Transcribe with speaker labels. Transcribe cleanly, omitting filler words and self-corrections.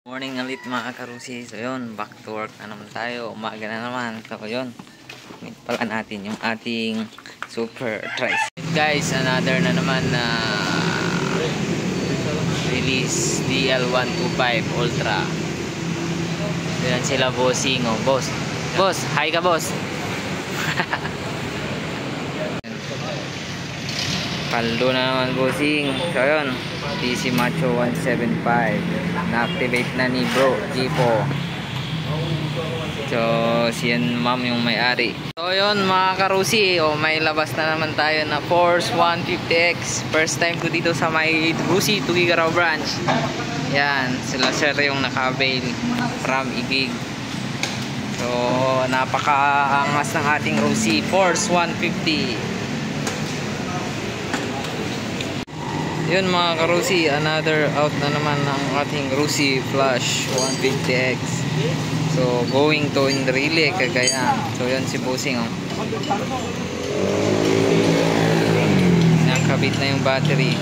Speaker 1: Morning ulit mga karusi. So yun, back to work na naman tayo. Umaga na naman. So yun, pala natin yung ating super trice. Guys, another na naman na release DL125 Ultra. Yan sila bossing. Oh, boss. Boss, hi ka boss. Paldo na naman bossing. So yun, DC Macho 175 na-activate na ni bro Gipo. So siyan ma'am yung may-ari. So yun mga karusi, may labas na naman tayo na Force 150X. First time ko dito sa may Rusi Tugigaraw branch. Yan, sila sir yung naka-avail from Igig. So napaka-angas ng ating Rusi Force 150. Yun mga karusi, another out na naman ng ating Rusi Flash 150X. So going to Indrile, Cagayan. So yun si bossing oh. Nakabit na yung battery.